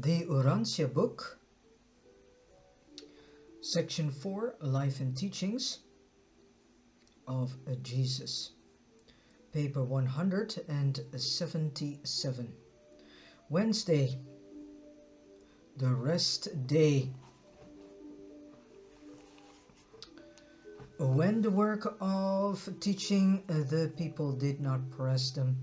The Urantia book, section 4, Life and Teachings of Jesus, paper 177. Wednesday, the rest day. When the work of teaching the people did not press them,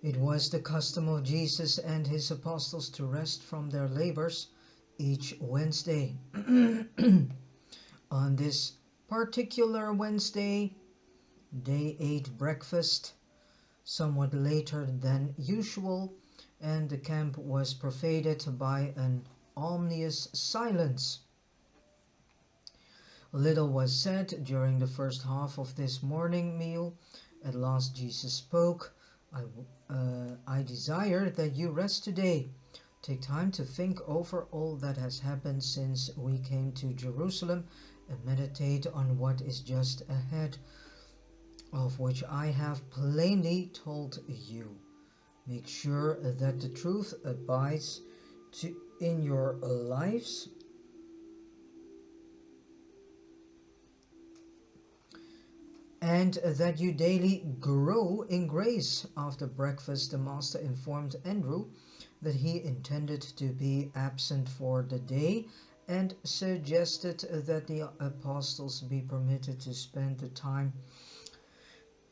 it was the custom of Jesus and his apostles to rest from their labors each Wednesday. On this particular Wednesday, they ate breakfast somewhat later than usual, and the camp was pervaded by an ominous silence. Little was said during the first half of this morning meal. At last Jesus spoke. I desire that you rest today. Take time to think over all that has happened since we came to Jerusalem and meditate on what is just ahead, of which I have plainly told you. Make sure that the truth abides in your lives, and that you daily grow in grace. After breakfast, the Master informed Andrew that he intended to be absent for the day and suggested that the apostles be permitted to spend the time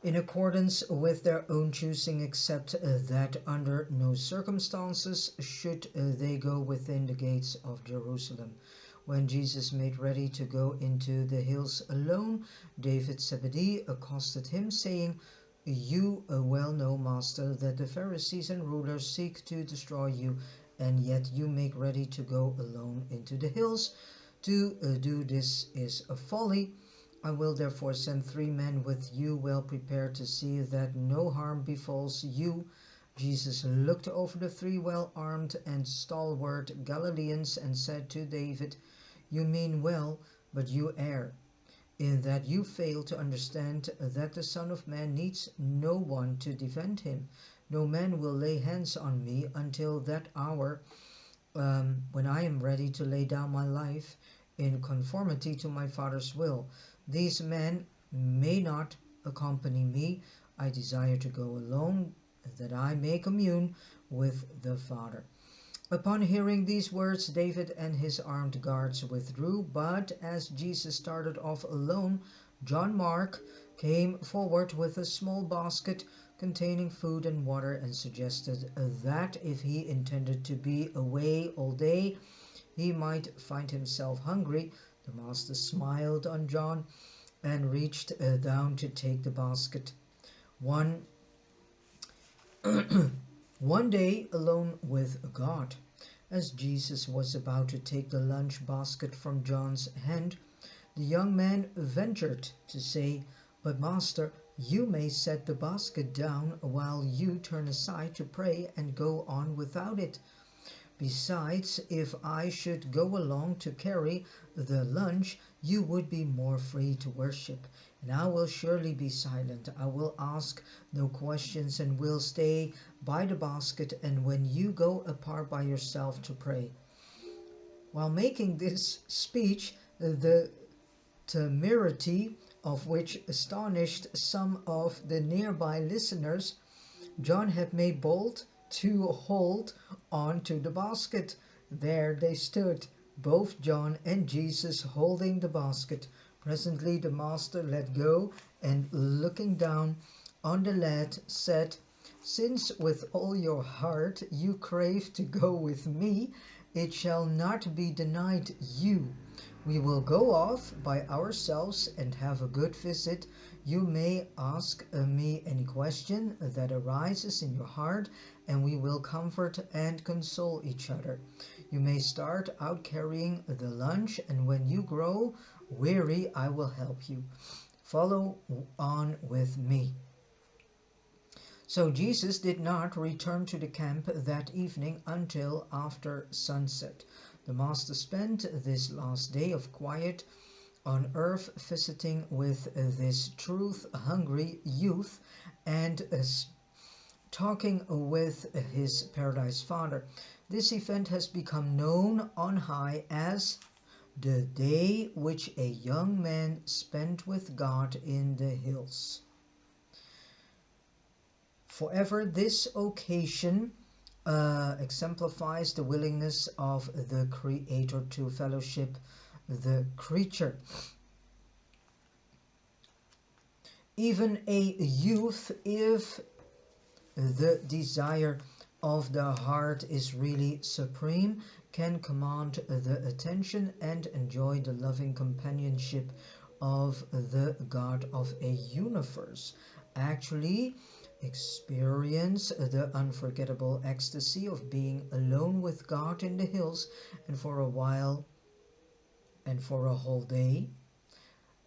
in accordance with their own choosing, except that under no circumstances should they go within the gates of Jerusalem. When Jesus made ready to go into the hills alone, David Zebedee accosted him, saying, You well know, Master, that the Pharisees and rulers seek to destroy you, and yet you make ready to go alone into the hills. To do this is a folly. I will therefore send 3 men with you, well prepared, to see that no harm befalls you. Jesus looked over the 3 well-armed and stalwart Galileans and said to David, You mean well, but you err, in that you fail to understand that the Son of Man needs no one to defend him. No man will lay hands on me until that hour when I am ready to lay down my life in conformity to my Father's will. These men may not accompany me. I desire to go alone, that I may commune with the Father. Upon hearing these words, David and his armed guards withdrew, but as Jesus started off alone, John Mark came forward with a small basket containing food and water and suggested that if he intended to be away all day, he might find himself hungry. The Master smiled on John and reached down to take the basket. One day alone with God. As Jesus was about to take the lunch basket from John's hand, the young man ventured to say, But Master, you may set the basket down while you turn aside to pray and go on without it. Besides, if I should go along to carry the lunch, you would be more free to worship, and I will surely be silent. I will ask no questions and will stay by the basket, and when you go apart by yourself to pray. While making this speech, the temerity of which astonished some of the nearby listeners, John had made bold to hold on to the basket. There they stood, both John and Jesus holding the basket. Presently the Master let go and, looking down on the lad, said, Since with all your heart you crave to go with me, it shall not be denied you. We will go off by ourselves and have a good visit. You may ask me any question that arises in your heart, and we will comfort and console each other. You may start out carrying the lunch, and when you grow weary, I will help you. Follow on with me. So Jesus did not return to the camp that evening until after sunset. The Master spent this last day of quiet on earth visiting with this truth-hungry youth and talking with his paradise father. This event has become known on high as the day which a young man spent with God in the hills. Forever, this occasion exemplifies the willingness of the Creator to fellowship the creature. Even a youth, if the desire of the heart is really supreme, can command the attention and enjoy the loving companionship of the God of a universe. Actually, experience the unforgettable ecstasy of being alone with God in the hills and for a while and for a whole day.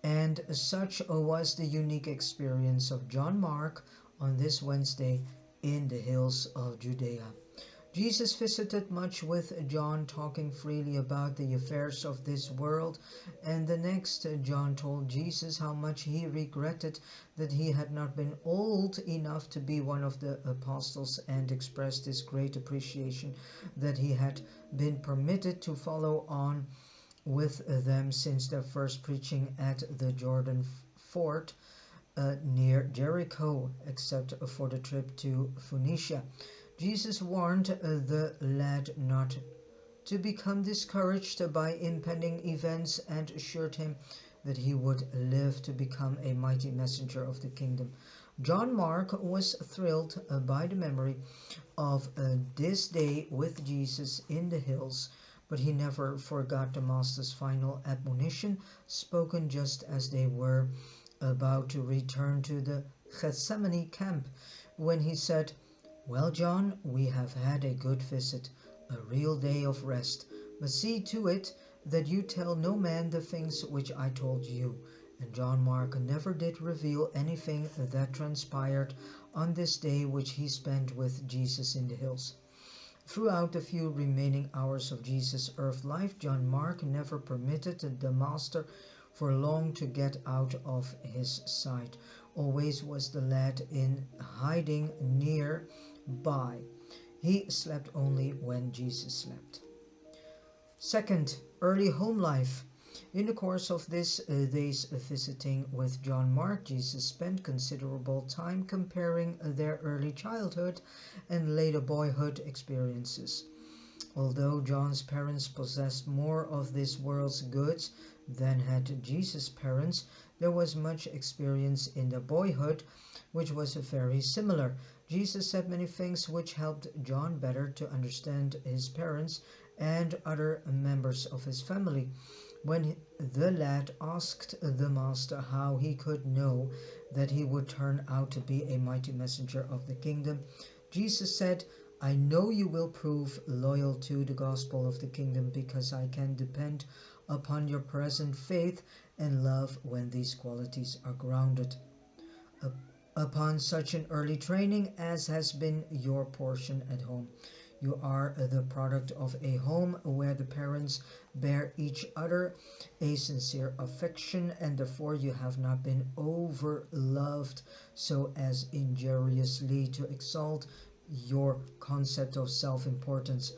And such was the unique experience of John Mark on this Wednesday in the hills of Judea. Jesus visited much with John, talking freely about the affairs of this world, and the next John told Jesus how much he regretted that he had not been old enough to be one of the apostles, and expressed his great appreciation that he had been permitted to follow on with them since their first preaching at the Jordan ford near Jericho, except for the trip to Phoenicia. Jesus warned the lad not to become discouraged by impending events and assured him that he would live to become a mighty messenger of the kingdom. John Mark was thrilled by the memory of this day with Jesus in the hills, but he never forgot the Master's final admonition, spoken just as they were about to return to the Gethsemane camp, when he said, "Well, John, we have had a good visit, a real day of rest, but see to it that you tell no man the things which I told you." And John Mark never did reveal anything that transpired on this day which he spent with Jesus in the hills. Throughout the few remaining hours of Jesus' earth life, John Mark never permitted the Master for long to get out of his sight. Always was the lad in hiding near by. He slept only when Jesus slept. Second, early home life. In the course of this day's visiting with John Mark, Jesus spent considerable time comparing their early childhood and later boyhood experiences. Although John's parents possessed more of this world's goods than had Jesus' parents, there was much experience in their boyhood which was very similar. Jesus said many things which helped John better to understand his parents and other members of his family. When the lad asked the Master how he could know that he would turn out to be a mighty messenger of the kingdom, Jesus said, "I know you will prove loyal to the gospel of the kingdom because I can depend upon your present faith and love when these qualities are grounded upon such an early training as has been your portion at home. You are the product of a home where the parents bear each other a sincere affection, and therefore you have not been over-loved so as injuriously to exalt your concept of self-importance.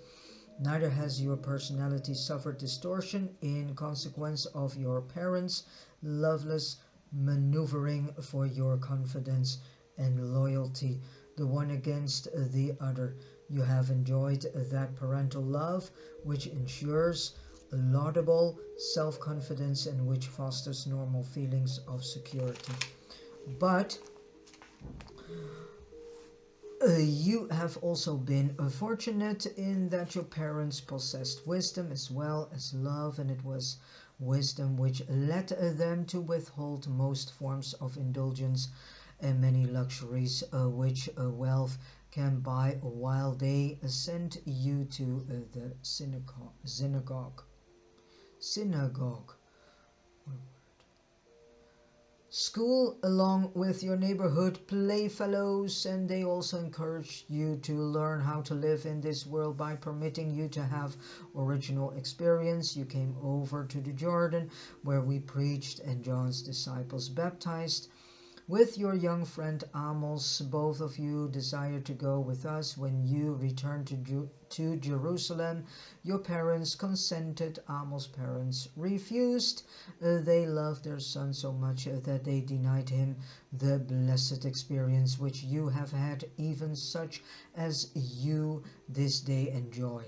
Neither has your personality suffered distortion in consequence of your parents' loveless maneuvering for your confidence and loyalty, the one against the other. You have enjoyed that parental love which ensures laudable self-confidence and which fosters normal feelings of security. But you have also been fortunate in that your parents possessed wisdom as well as love, and it was wisdom which led them to withhold most forms of indulgence and many luxuries which wealth can buy while they send you to the synagogue. School along with your neighborhood playfellows, and they also encouraged you to learn how to live in this world by permitting you to have original experience. You came over to the Jordan where we preached and John's disciples baptized. with your young friend Amos. Both of you desire to go with us when you return to Jerusalem. Your parents consented. Amos' parents refused. They loved their son so much that they denied him the blessed experience which you have had, even such as you this day enjoy.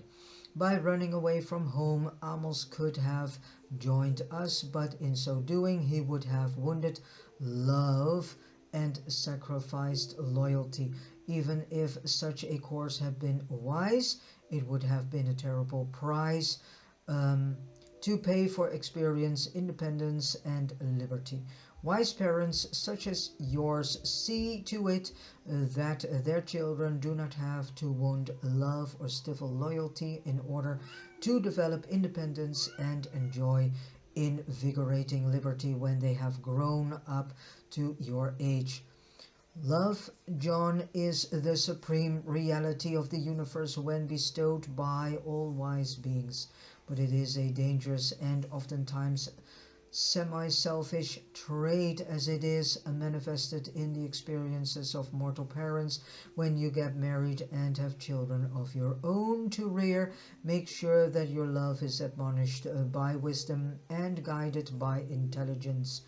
By running away from home, Amos could have joined us, but in so doing he would have wounded love and sacrificed loyalty. Even if such a course had been wise, it would have been a terrible price to pay for experience, independence, and liberty. Wise parents such as yours see to it that their children do not have to wound love or stifle loyalty in order to develop independence and enjoy invigorating liberty when they have grown up to your age. Love, John, is the supreme reality of the universe when bestowed by all wise beings, but it is a dangerous and oftentimes semi-selfish trait as it is manifested in the experiences of mortal parents. When you get married and have children of your own to rear, make sure that your love is admonished by wisdom and guided by intelligence.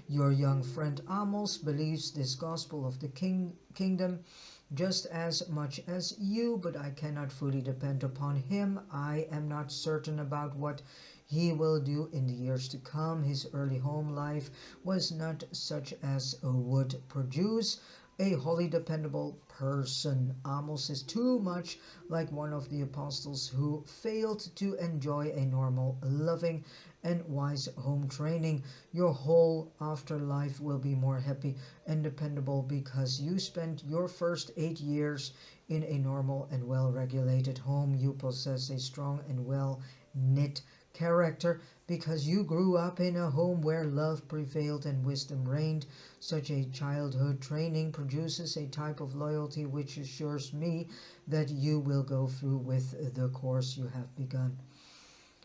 Your young friend Amos believes this gospel of the kingdom just as much as you, but I cannot fully depend upon him. I am not certain about what he will do in the years to come. His early home life was not such as would produce a wholly dependable person. Amos is too much like one of the apostles who failed to enjoy a normal, loving, and wise home training. Your whole afterlife will be more happy and dependable because you spent your first 8 years in a normal and well-regulated home. You possess a strong and well-knit character because you grew up in a home where love prevailed and wisdom reigned. Such a childhood training produces a type of loyalty which assures me that you will go through with the course you have begun.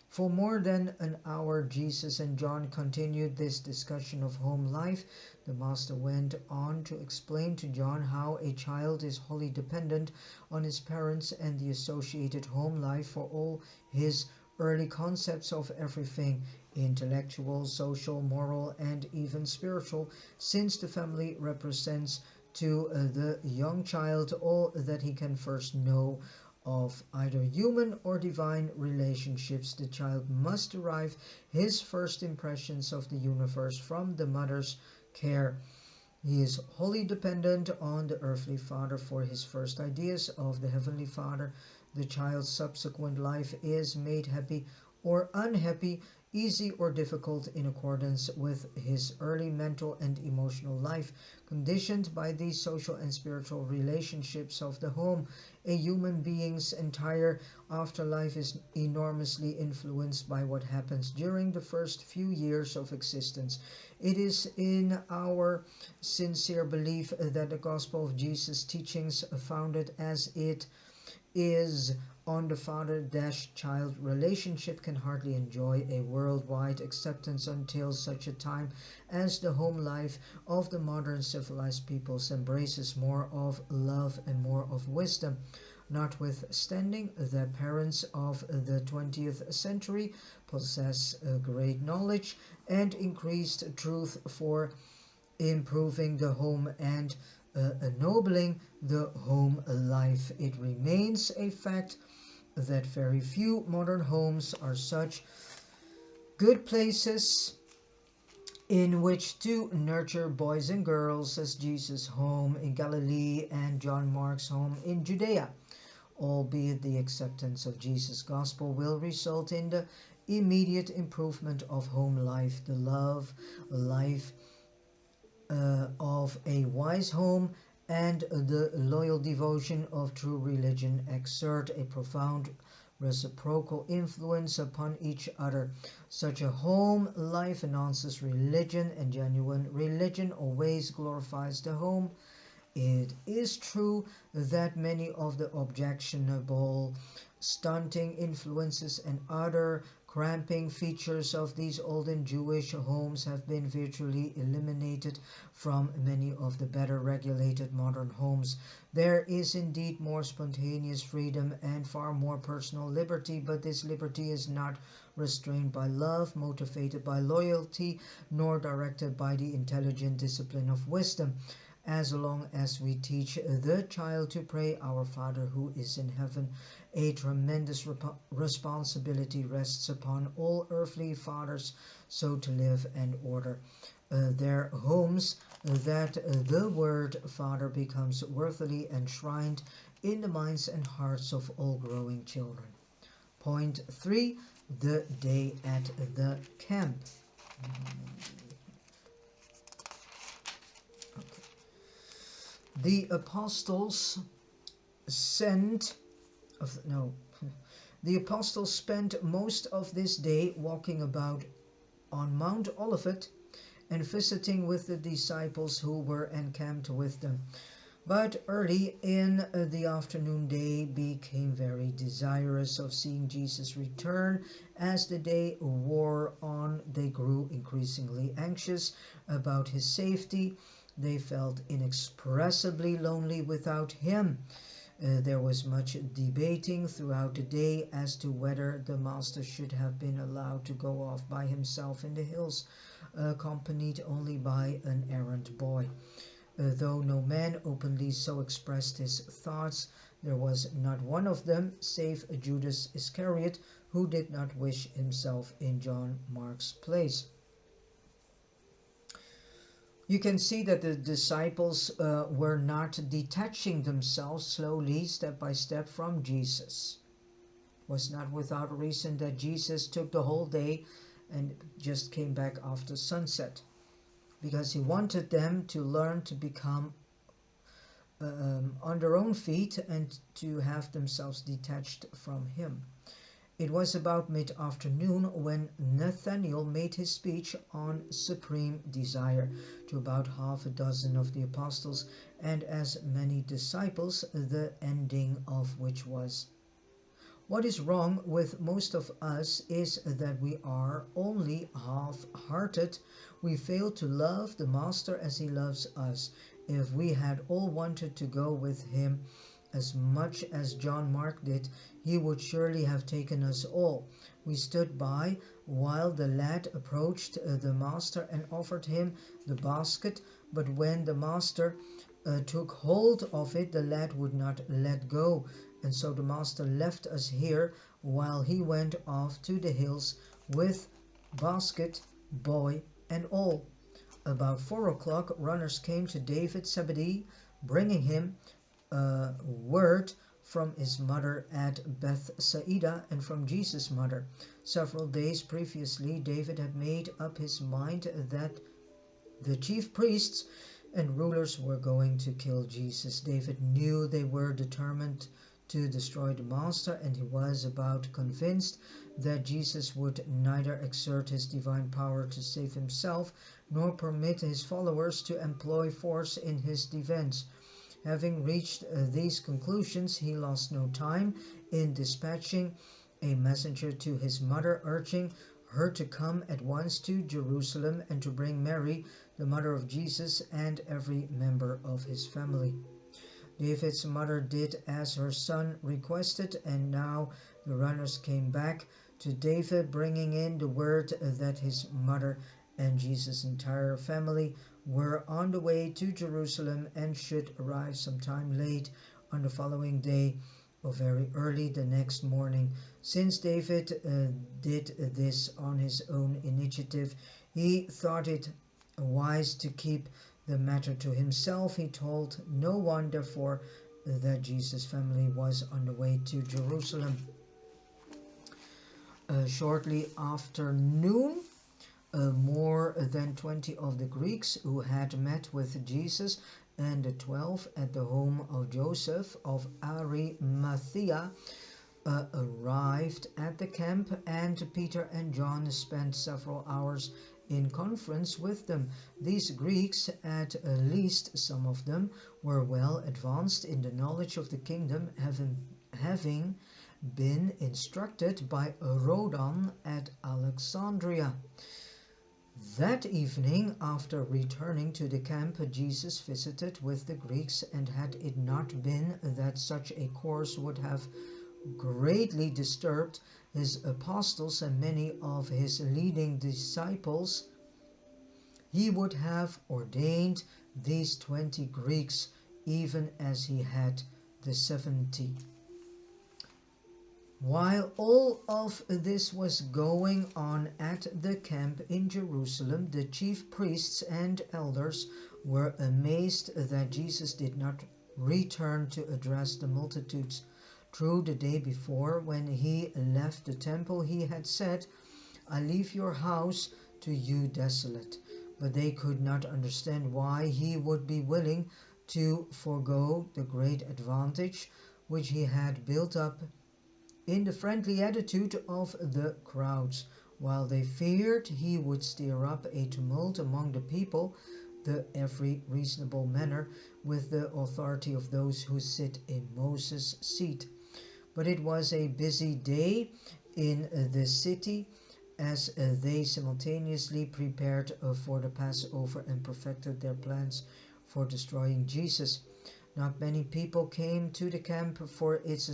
For more than an hour, Jesus and John continued this discussion of home life. The Master went on to explain to John how a child is wholly dependent on his parents and the associated home life for all his early concepts of everything, intellectual, social, moral, and even spiritual, since the family represents to the young child all that he can first know of either human or divine relationships. The child must derive his first impressions of the universe from the mother's care. He is wholly dependent on the earthly father for his first ideas of the heavenly Father. The child's subsequent life is made happy or unhappy, easy or difficult in accordance with his early mental and emotional life, conditioned by these social and spiritual relationships of the home. A human being's entire afterlife is enormously influenced by what happens during the first few years of existence. It is in our sincere belief that the gospel of Jesus' teachings, founded as it is on the father-child relationship, can hardly enjoy a worldwide acceptance until such a time as the home life of the modern civilized peoples embraces more of love and more of wisdom. Notwithstanding, the parents of the 20th century possess great knowledge and increased truth for improving the home and ennobling the home life. It remains a fact that very few modern homes are such good places in which to nurture boys and girls as Jesus' home in Galilee and John Mark's home in Judea. Albeit the acceptance of Jesus' gospel will result in the immediate improvement of home life, the love life of a wise home and the loyal devotion of true religion exert a profound reciprocal influence upon each other. Such a home life announces religion, and genuine religion always glorifies the home. It is true that many of the objectionable stunting influences and other cramping features of these olden Jewish homes have been virtually eliminated from many of the better regulated modern homes. There is indeed more spontaneous freedom and far more personal liberty, but this liberty is not restrained by love, motivated by loyalty, nor directed by the intelligent discipline of wisdom. As long as we teach the child to pray, "Our Father who is in heaven," a tremendous responsibility rests upon all earthly fathers so to live and order their homes that the word Father becomes worthily enshrined in the minds and hearts of all growing children. Point 3. The day at the camp. The apostles sent the apostles spent most of this day walking about on Mount Olivet and visiting with the disciples who were encamped with them. But early in the afternoon they became very desirous of seeing Jesus return. As the day wore on, they grew increasingly anxious about his safety. They felt inexpressibly lonely without him. There was much debating throughout the day as to whether the Master should have been allowed to go off by himself in the hills, accompanied only by an errant boy. Though no man openly so expressed his thoughts, there was not one of them, save Judas Iscariot, who did not wish himself in John Mark's place. You can see that the disciples were not detaching themselves slowly, step by step, from Jesus. It was not without reason that Jesus took the whole day and just came back after sunset, because he wanted them to learn to become on their own feet and to have themselves detached from him. It was about mid-afternoon when Nathanael made his speech on supreme desire to about half a dozen of the apostles and as many disciples, the ending of which was, "What is wrong with most of us is that we are only half-hearted. We fail to love the Master as he loves us. If we had all wanted to go with him as much as John Mark did, he would surely have taken us all. We stood by while the lad approached the Master and offered him the basket, but when the Master took hold of it, the lad would not let go, and so the Master left us here while he went off to the hills with basket, boy, and all." About 4 o'clock, runners came to David Zebedee, bringing him word from his mother at Bethsaida and from Jesus' mother. Several days previously, David had made up his mind that the chief priests and rulers were going to kill Jesus. David knew they were determined to destroy the Master, and he was about convinced that Jesus would neither exert his divine power to save himself nor permit his followers to employ force in his defense. Having reached these conclusions, he lost no time in dispatching a messenger to his mother, urging her to come at once to Jerusalem and to bring Mary, the mother of Jesus, and every member of his family. David's mother did as her son requested, and now the runners came back to David, bringing in the word that his mother and Jesus' entire family were on the way to Jerusalem and should arrive sometime late on the following day or very early the next morning. Since David did this on his own initiative, he thought it wise to keep the matter to himself. He told no one, therefore, that Jesus' family was on the way to Jerusalem. Shortly after noon, more than 20 of the Greeks who had met with Jesus and the 12 at the home of Joseph of Arimathea arrived at the camp, and Peter and John spent several hours in conference with them. These Greeks, at least some of them, were well advanced in the knowledge of the kingdom, having been instructed by Rhodan at Alexandria. That evening, after returning to the camp, Jesus visited with the Greeks, and had it not been that such a course would have greatly disturbed his apostles and many of his leading disciples, he would have ordained these 20 Greeks, even as he had the 70. While all of this was going on at the camp in Jerusalem, the chief priests and elders were amazed that Jesus did not return to address the multitudes. True, the day before, when he left the temple, he had said, "I leave your house to you desolate." But they could not understand why he would be willing to forego the great advantage which he had built up in the friendly attitude of the crowds, while they feared he would stir up a tumult among the people, the every reasonable manner, with the authority of those who sit in Moses' seat. But it was a busy day in the city, as they simultaneously prepared for the Passover and perfected their plans for destroying Jesus. Not many people came to the camp, for its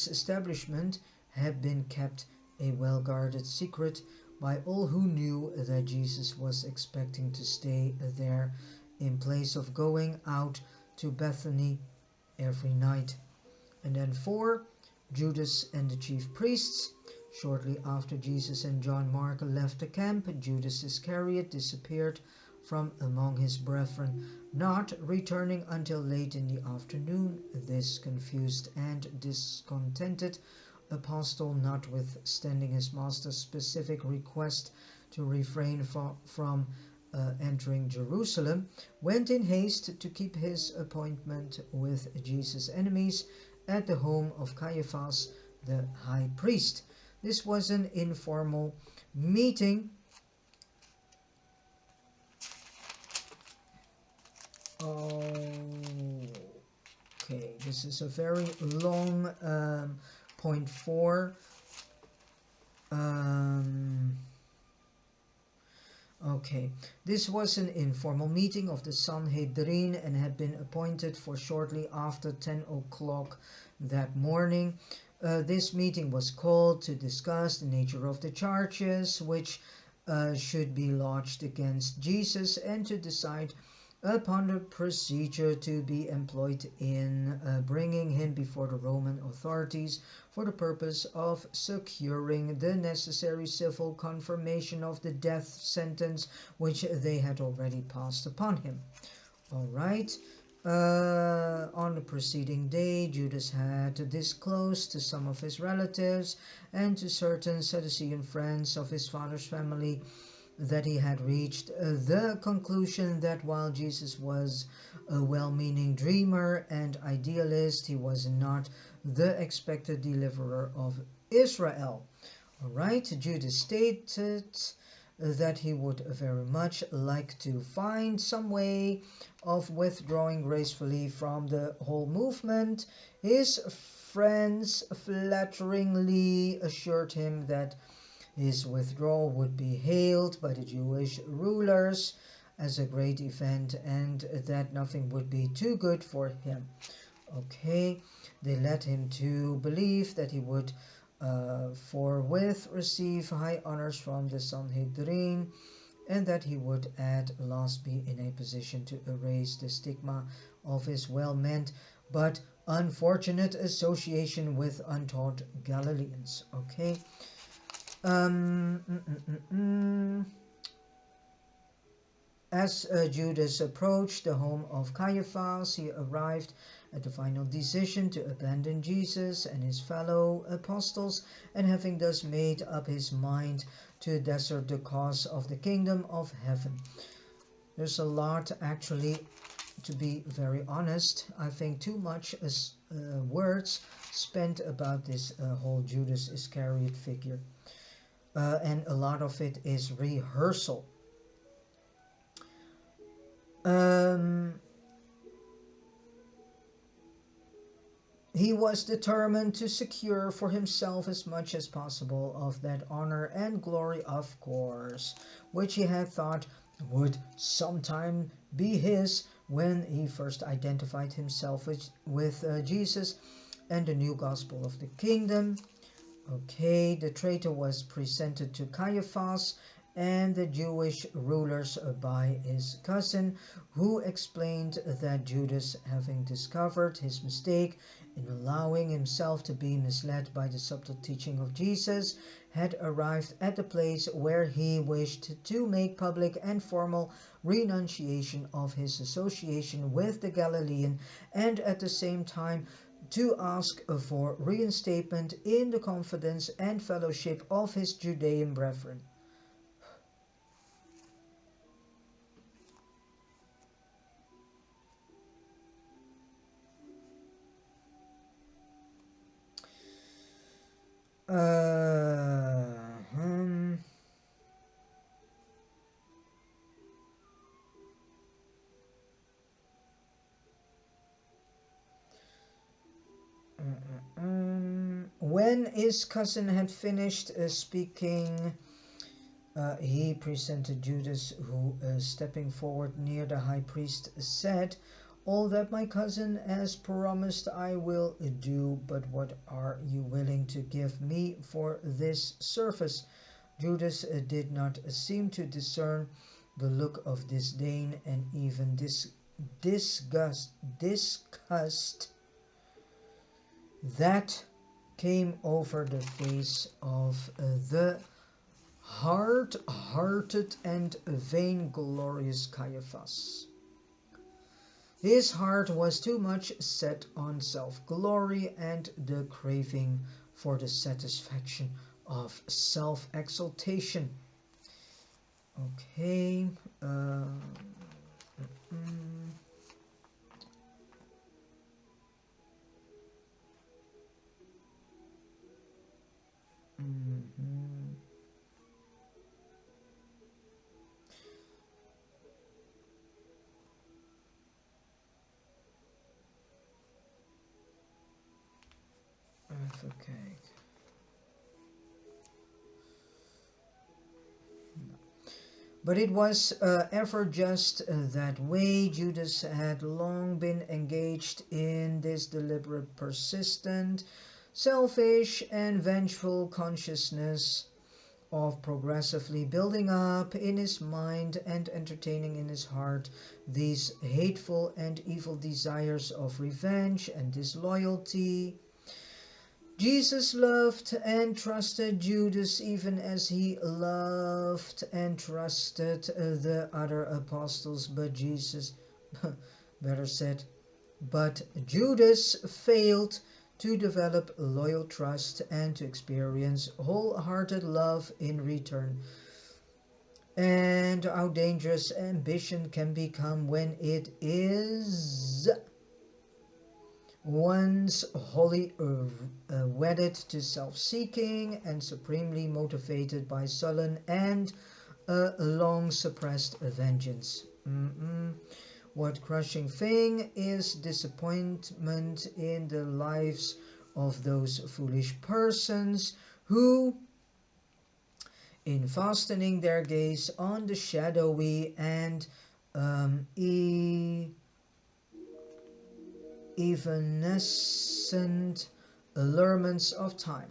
establishment had been kept a well-guarded secret by all who knew that Jesus was expecting to stay there in place of going out to Bethany every night. And then 4. Judas and the chief priests. Shortly after Jesus and John Mark left the camp, Judas Iscariot disappeared from among his brethren, not returning until late in the afternoon. This confused and discontented apostle, notwithstanding his master's specific request to refrain from entering Jerusalem, went in haste to keep his appointment with Jesus' enemies at the home of Caiaphas, the high priest. This was an informal meeting. Okay, this is a very long point 4. Okay, this was an informal meeting of the Sanhedrin and had been appointed for shortly after 10 o'clock that morning. This meeting was called to discuss the nature of the charges which should be lodged against Jesus, and to decide upon the procedure to be employed in bringing him before the Roman authorities for the purpose of securing the necessary civil confirmation of the death sentence which they had already passed upon him. All right. On the preceding day, Judas had disclosed to some of his relatives and to certain Sadducean friends of his father's family that he had reached the conclusion that while Jesus was a well-meaning dreamer and idealist, he was not the expected deliverer of Israel. All right, Judas stated that he would very much like to find some way of withdrawing gracefully from the whole movement. His friends flatteringly assured him that his withdrawal would be hailed by the Jewish rulers as a great event, and that nothing would be too good for him. Okay, they led him to believe that he would forthwith receive high honors from the Sanhedrin, and that he would at last be in a position to erase the stigma of his well-meant but unfortunate association with untaught Galileans. Okay. As Judas approached the home of Caiaphas, he arrived at the final decision to abandon Jesus and his fellow apostles, and having thus made up his mind to desert the cause of the kingdom of heaven. There's a lot, actually, to be very honest. I think too much words spent about this whole Judas Iscariot figure. And a lot of it is rehearsal. He was determined to secure for himself as much as possible of that honor and glory, of course, which he had thought would sometime be his when he first identified himself with Jesus and the new gospel of the kingdom. Okay, the traitor was presented to Caiaphas and the Jewish rulers by his cousin, who explained that Judas, having discovered his mistake in allowing himself to be misled by the subtle teaching of Jesus, had arrived at the place where he wished to make public and formal renunciation of his association with the Galilean, and at the same time to ask for reinstatement in the confidence and fellowship of his Judean brethren. Hmm. When his cousin had finished speaking, he presented Judas, who, stepping forward near the high priest, said, "All that my cousin has promised I will do, but what are you willing to give me for this service?" Judas did not seem to discern the look of disdain and even disgust that came over the face of the hard-hearted and vainglorious Caiaphas. His heart was too much set on self-glory and the craving for the satisfaction of self-exaltation. Okay. Okay. But it was ever just that way. Judas had long been engaged in this deliberate, persistent, selfish, and vengeful consciousness of progressively building up in his mind and entertaining in his heart these hateful and evil desires of revenge and disloyalty. Jesus loved and trusted Judas even as he loved and trusted the other apostles, but better said, but Judas failed to develop loyal trust and to experience wholehearted love in return. And how dangerous ambition can become when it is once wholly wedded to self-seeking and supremely motivated by sullen and long-suppressed vengeance. What crushing thing is disappointment in the lives of those foolish persons who, in fastening their gaze on the shadowy and evanescent allurements of time,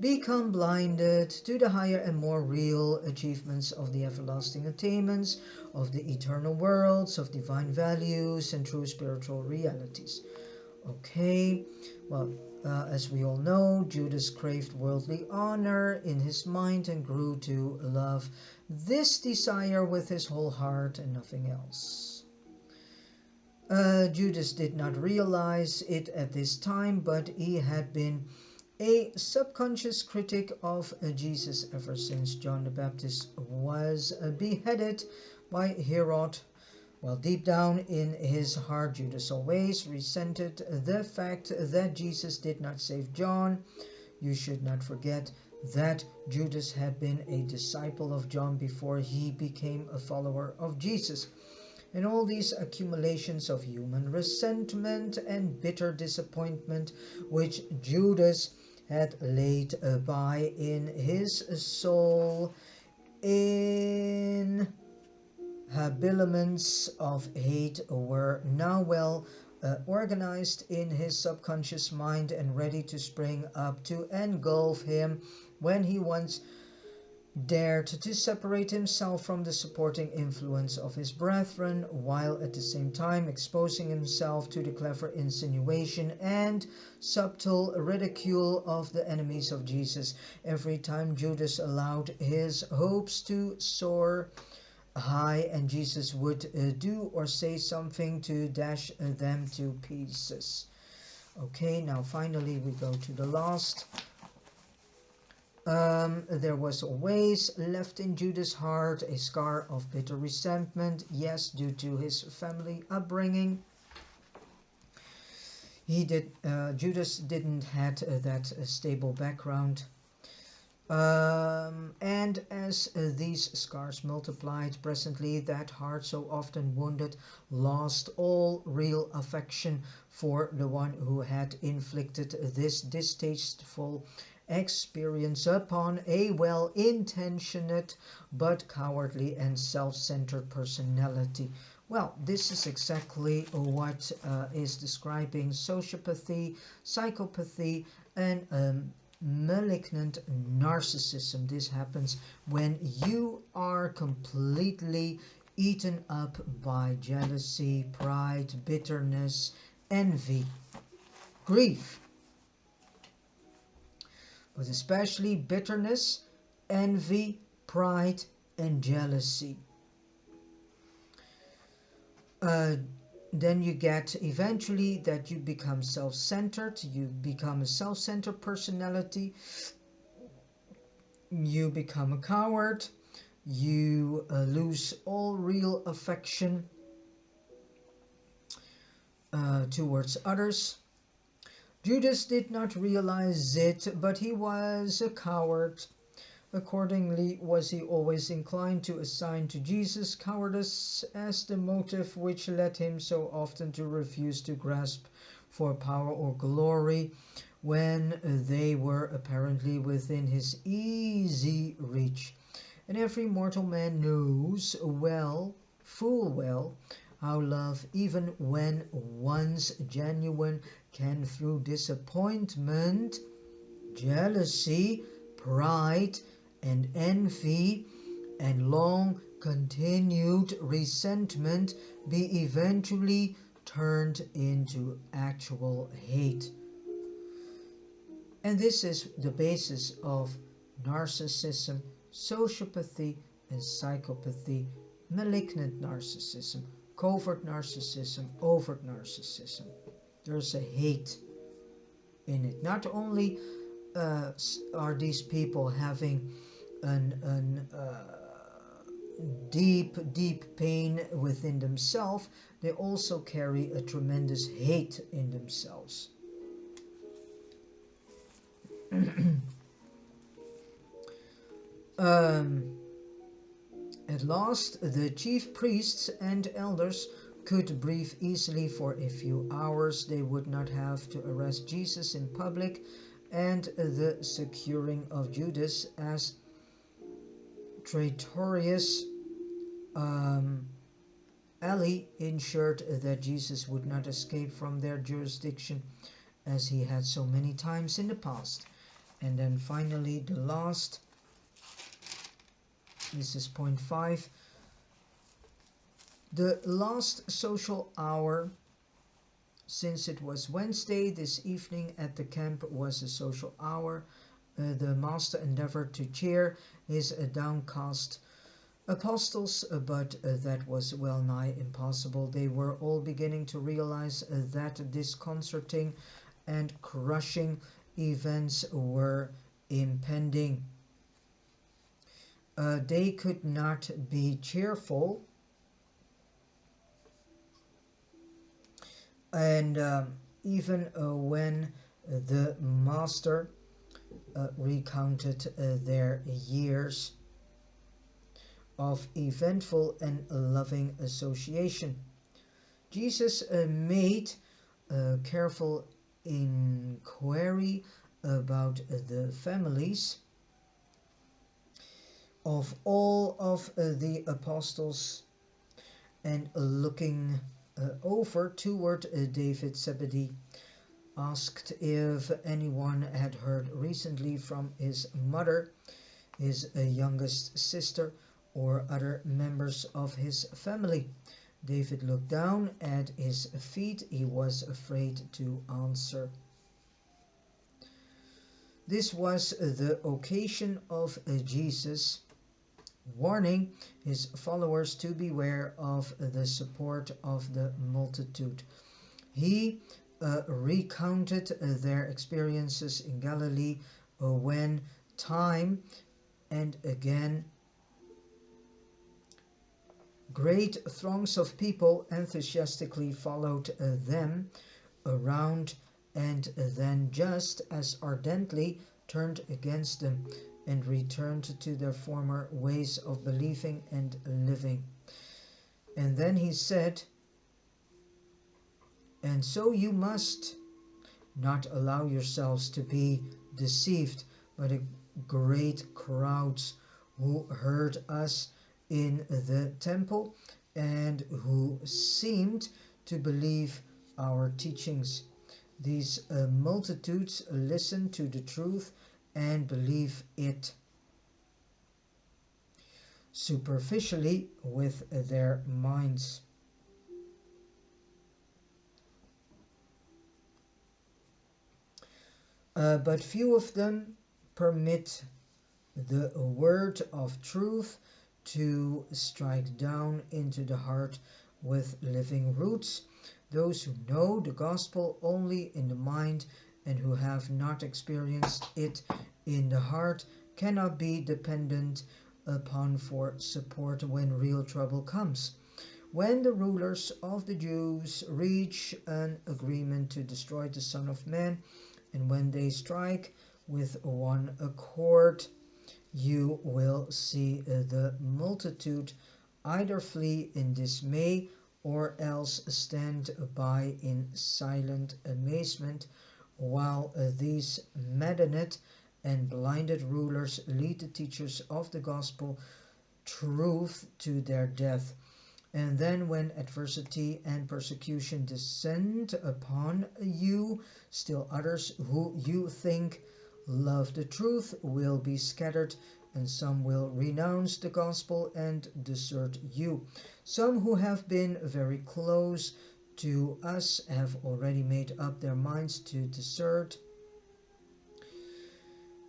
become blinded to the higher and more real achievements of the everlasting attainments of the eternal worlds, of divine values and true spiritual realities. Okay, well, as we all know, Judas craved worldly honor in his mind and grew to love this desire with his whole heart and nothing else. Judas did not realize it at this time, but he had been a subconscious critic of Jesus ever since John the Baptist was beheaded by Herod. While deep down in his heart, Judas always resented the fact that Jesus did not save John. You should not forget that Judas had been a disciple of John before he became a follower of Jesus. And all these accumulations of human resentment and bitter disappointment which Judas had laid by in his soul in habiliments of hate were now well organized in his subconscious mind and ready to spring up to engulf him when he once dared to separate himself from the supporting influence of his brethren, while at the same time exposing himself to the clever insinuation and subtle ridicule of the enemies of Jesus. Every time Judas allowed his hopes to soar high and Jesus would do or say something to dash them to pieces. Okay, now finally we go to the last. There was always left in Judas' heart a scar of bitter resentment, yes, due to his family upbringing. Judas didn't had that stable background. And as these scars multiplied, presently that heart so often wounded lost all real affection for the one who had inflicted this distasteful experience upon a well-intentioned but cowardly and self-centered personality. Well, this is exactly what is describing sociopathy, psychopathy, and malignant narcissism. This happens when you are completely eaten up by jealousy, pride, bitterness, envy, grief. But especially bitterness, envy, pride, and jealousy. Then you get eventually that you become self-centered, you become a self-centered personality, you become a coward, you lose all real affection towards others. Judas did not realize it, but he was a coward. Accordingly, was he always inclined to assign to Jesus cowardice as the motive which led him so often to refuse to grasp for power or glory when they were apparently within his easy reach. And every mortal man knows well, full well, how love, even when once genuine, can through disappointment, jealousy, pride, and envy, and long continued resentment be eventually turned into actual hate. And this is the basis of narcissism, sociopathy, and psychopathy, malignant narcissism, covert narcissism, overt narcissism. There's a hate in it. Not only are these people having an deep pain within themselves, they also carry a tremendous hate in themselves. At last, the chief priests and elders could breathe easily for a few hours. They would not have to arrest Jesus in public, and the securing of Judas as traitorous ally ensured that Jesus would not escape from their jurisdiction as he had so many times in the past. And then finally the last, this is point 5, the last social hour, since it was Wednesday, this evening at the camp was a social hour. The master endeavored to cheer his downcast apostles, but that was well nigh impossible. They were all beginning to realize that disconcerting and crushing events were impending. They could not be cheerful, and even when the master recounted their years of eventful and loving association. Jesus made a careful inquiry about the families of all of the apostles, and looking over toward David Zebedee, asked if anyone had heard recently from his mother, his youngest sister, or other members of his family. David looked down at his feet. He was afraid to answer. This was the occasion of Jesus warning his followers to beware of the support of the multitude. He recounted their experiences in Galilee when time and again great throngs of people enthusiastically followed them around, and then just as ardently turned against them and returned to their former ways of believing and living. And then he said, "And so you must not allow yourselves to be deceived by the great crowds who heard us in the temple and who seemed to believe our teachings. These multitudes listen to the truth and believe it superficially with their minds. But few of them permit the word of truth to strike down into the heart with living roots. Those who know the gospel only in the mind and who have not experienced it in the heart cannot be dependent upon for support when real trouble comes. When the rulers of the Jews reach an agreement to destroy the Son of Man, and when they strike with one accord, you will see the multitude either flee in dismay or else stand by in silent amazement, while these maddened and blinded rulers lead the teachers of the gospel truth to their death. And then when adversity and persecution descend upon you, still others who you think love the truth will be scattered, and some will renounce the gospel and desert you. Some who have been very close to us have already made up their minds to desert.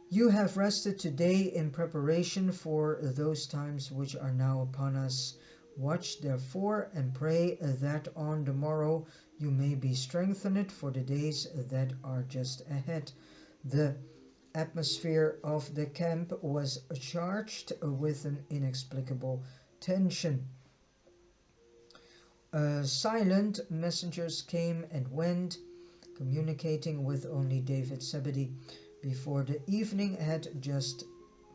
You have rested today in preparation for those times which are now upon us. Watch therefore and pray that on the morrow you may be strengthened for the days that are just ahead. The atmosphere of the camp was charged with an inexplicable tension. Silent messengers came and went, communicating with only David Zebedee. Before the evening had just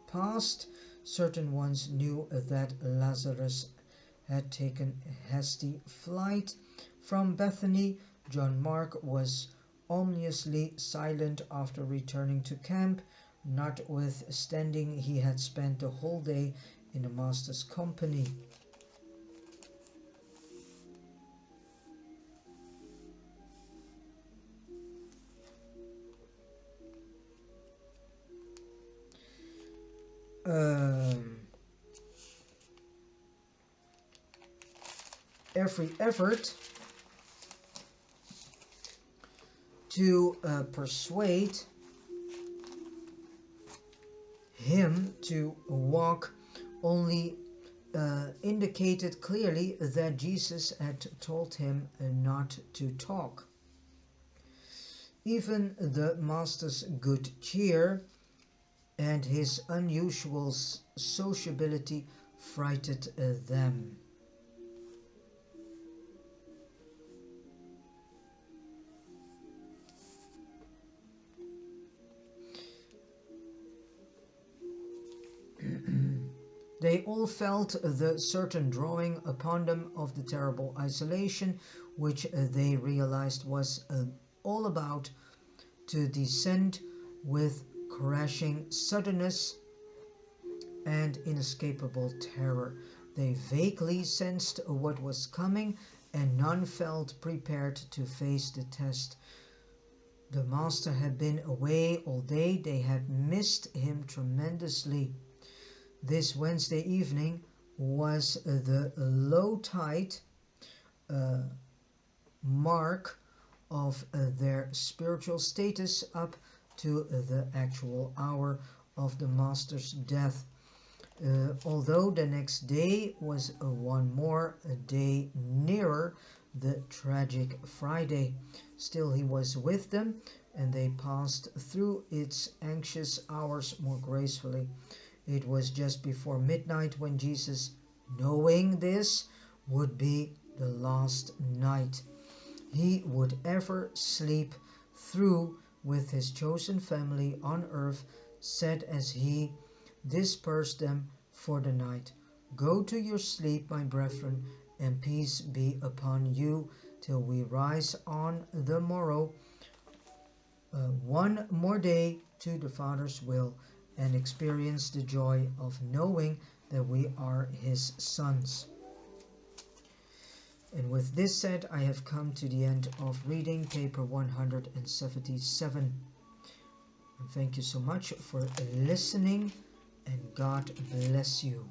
passed, certain ones knew that Lazarus had taken hasty flight from Bethany. John Mark was ominously silent after returning to camp, notwithstanding he had spent the whole day in the Master's company. Every effort to persuade him to walk only indicated clearly that Jesus had told him not to talk. Even the Master's good cheer and his unusual sociability frightened them. They They all felt the certain drawing upon them of the terrible isolation, which they realized was all about to descend with crashing suddenness and inescapable terror. They vaguely sensed what was coming, and none felt prepared to face the test. The Master had been away all day. They had missed him tremendously. This Wednesday evening was the low tide mark of their spiritual status up to the actual hour of the Master's death. Although the next day was one more day nearer the tragic Friday, still he was with them, and they passed through its anxious hours more gracefully. It was just before midnight when Jesus, knowing this would be the last night he would ever sleep through with his chosen family on earth, said as he dispersed them for the night, "Go to your sleep, my brethren, and peace be upon you, till we rise on the morrow, one more day to the Father's will, and experience the joy of knowing that we are his sons." And with this said, I have come to the end of reading paper 177. And thank you so much for listening, and God bless you.